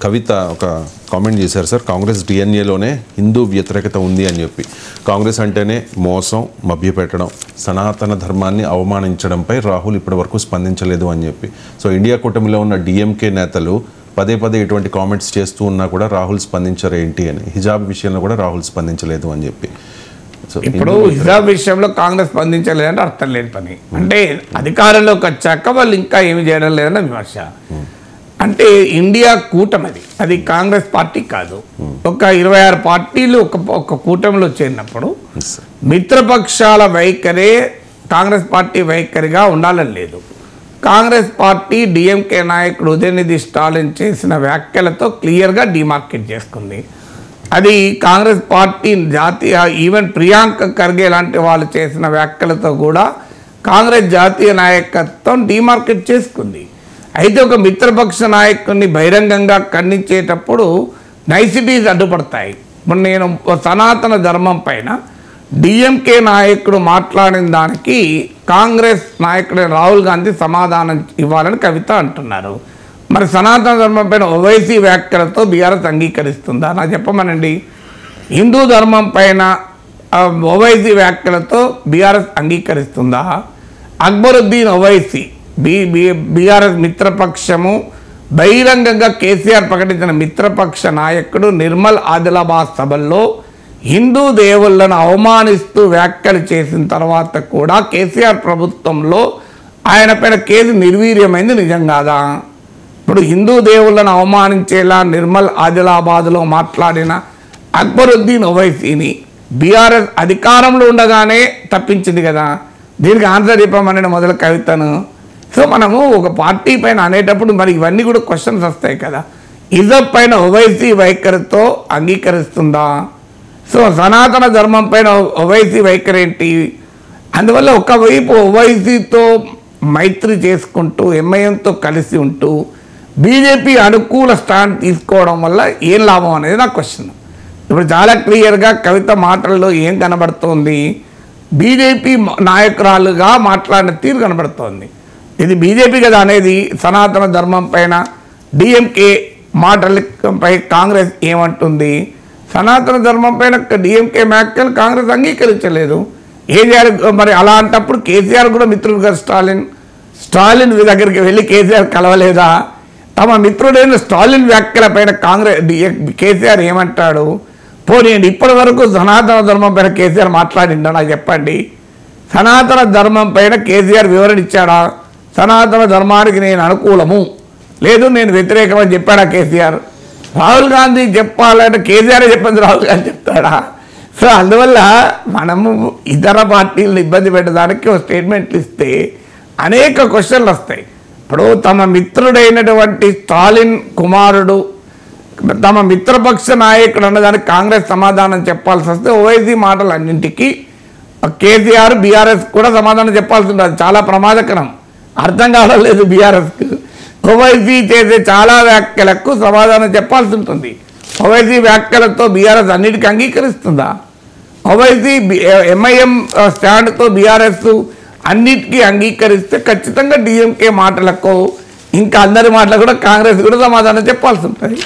కవిత ఒక కామెంట్ చేశారు సార్, కాంగ్రెస్ డిఎన్ఏలోనే హిందూ వ్యతిరేకత ఉంది అని చెప్పి. కాంగ్రెస్ అంటేనే మోసం, మభ్యపెట్టడం, సనాతన ధర్మాన్ని అవమానించడంపై రాహుల్ ఇప్పటివరకు స్పందించలేదు అని చెప్పి. సో ఇండియా కూటమిలో ఉన్న డిఎంకే నేతలు పదే పదే ఇటువంటి కామెంట్స్ చేస్తూ ఉన్నా కూడా రాహుల్ స్పందించరు ఏంటి అని. హిజాబ్ విషయంలో కూడా రాహుల్ స్పందించలేదు అని చెప్పి. ఇప్పుడు హిజాబ్ విషయంలో కాంగ్రెస్ స్పందించలేదంటే అర్థం లేని పని. అంటే అధికారంలోకి వచ్చాక వాళ్ళు ఇంకా ఏమి చేయడం లేదన్న విమర్శ. అంటే ఇండియా కూటమి అది కాంగ్రెస్ పార్టీ కాదు. ఒక 26 పార్టీలు ఒక కూటమిలో చేరినప్పుడు మిత్రపక్షాల వైఖరే కాంగ్రెస్ పార్టీ వైఖరిగా ఉండాలని లేదు. కాంగ్రెస్ పార్టీ డిఎంకే నాయకుడు ఉదయనిధి స్టాలిన్ చేసిన వ్యాఖ్యలతో క్లియర్గా డిమార్కెట్ చేసుకుంది. అది కాంగ్రెస్ పార్టీ జాతీయ, ఈవెన్ ప్రియాంక ఖర్గే లాంటి వాళ్ళు చేసిన వ్యాఖ్యలతో కూడా కాంగ్రెస్ జాతీయ నాయకత్వం డిమార్కెట్ చేసుకుంది. అయితే ఒక మిత్రపక్ష నాయకుడిని బహిరంగంగా ఖండించేటప్పుడు నైసిటీస్ అడ్డుపడతాయి. ఇప్పుడు నేను సనాతన ధర్మం పైన డిఎంకే నాయకుడు మాట్లాడిన దానికి కాంగ్రెస్ నాయకుడు రాహుల్ గాంధీ సమాధానం ఇవ్వాలని కవిత అంటున్నారు. మరి సనాతన ధర్మం పైన ఓవైసీ వ్యాఖ్యలతో బీఆర్ఎస్ అంగీకరిస్తుందా? నాకు చెప్పమనండి. హిందూ ధర్మం పైన ఓవైసీ వ్యాఖ్యలతో బీఆర్ఎస్ అంగీకరిస్తుందా? అక్బరుద్దీన్ ఓవైసీ బీఆర్ఎస్ మిత్రపక్షము బహిరంగంగా కేసీఆర్ ప్రకటించిన మిత్రపక్ష నాయకుడు నిర్మల్ ఆదిలాబాద్ సభల్లో హిందూ దేవుళ్లను అవమానిస్తూ వ్యాఖ్యలు చేసిన తర్వాత కూడా కేసీఆర్ ప్రభుత్వంలో ఆయన పైన కేసు నిర్వీర్యమైంది నిజం కాదా? ఇప్పుడు హిందూ దేవుళ్లను అవమానించేలా నిర్మల్ ఆదిలాబాద్లో మాట్లాడిన అక్బరుద్దీన్ ఓవైసీని బీఆర్ఎస్ అధికారంలో ఉండగానే తప్పించింది కదా. దీనికి ఆన్సర్ చెప్పమని మొదలు కవితను. సో మనము ఒక పార్టీ పైన అనేటప్పుడు మరి ఇవన్నీ కూడా క్వశ్చన్స్ వస్తాయి కదా. హిజబ్ పైన ఓవైసీ వైఖరితో అంగీకరిస్తుందా? సో సనాతన ధర్మం పైన ఓవైసీ వైఖరి ఏంటి? అందువల్ల ఒకవైపు ఓవైసీతో మైత్రి చేసుకుంటూ ఎంఐఎంతో కలిసి ఉంటూ బీజేపీ అనుకూల స్టాండ్ తీసుకోవడం వల్ల ఏం లాభం అనేది నా క్వశ్చన్. ఇప్పుడు చాలా క్లియర్గా కవిత మాటల్లో ఏం కనబడుతోంది? బీజేపీ నాయకురాలుగా మాట్లాడిన తీరు కనబడుతోంది. ఇది బీజేపీ కదా అనేది. సనాతన ధర్మం పైన డిఎంకే మాటలపై కాంగ్రెస్ ఏమంటుంది? సనాతన ధర్మం పైన డిఎంకే వ్యాఖ్యలు కాంగ్రెస్ అంగీకరించలేదు. ఏం చేయాలి మరి? అలాంటప్పుడు కేసీఆర్ కూడా మిత్రుడు గారు స్టాలిన్ దగ్గరికి వెళ్ళి కేసీఆర్ కలవలేదా? తమ మిత్రుడైన స్టాలిన్ వ్యాఖ్యలపైన కేసీఆర్ ఏమంటాడు? పోనీ ఇప్పటి వరకు సనాతన ధర్మం పైన కేసీఆర్ మాట్లాడిండా? నాకు చెప్పండి. సనాతన ధర్మం పైన కేసీఆర్ వివరణ ఇచ్చాడా? సనాతన ధర్మానికి నేను అనుకూలము, లేదు నేను వ్యతిరేకమని చెప్పాడా కేసీఆర్? రాహుల్ గాంధీ చెప్పాలంటే కేసీఆర్ చెప్పింది రాహుల్ గాంధీ చెప్తాడా? సో అందువల్ల మనము ఇతర పార్టీలను ఇబ్బంది పెట్టడానికి ఒక స్టేట్మెంట్లు ఇస్తే అనేక క్వశ్చన్లు వస్తాయి. ఇప్పుడు తమ మిత్రుడైనటువంటి స్టాలిన్ కుమారుడు తమ మిత్రపక్ష నాయకుడు అన్నదానికి కాంగ్రెస్ సమాధానం చెప్పాల్సి వస్తే ఓవైసీ మాటలు అన్నింటికీ కేసీఆర్ బీఆర్ఎస్ కూడా సమాధానం చెప్పాల్సి ఉంటుంది. చాలా ప్రమాదకరం. అర్థం కావలేదు బీఆర్ఎస్కు. ఓవైసీ చేసే చాలా వ్యాఖ్యలకు సమాధానం చెప్పాల్సి ఉంటుంది. ఓవైసీ వ్యాఖ్యలతో బీఆర్ఎస్ అన్నిటికీ అంగీకరిస్తుందా? ఓవైసీ ఎంఐఎం స్టాండ్తో బీఆర్ఎస్ అన్నిటికీ అంగీకరిస్తే ఖచ్చితంగా డిఎంకే మాటలకు ఇంకా అందరి మాటలకు కూడా కాంగ్రెస్ కూడా సమాధానం చెప్పాల్సి ఉంటుంది.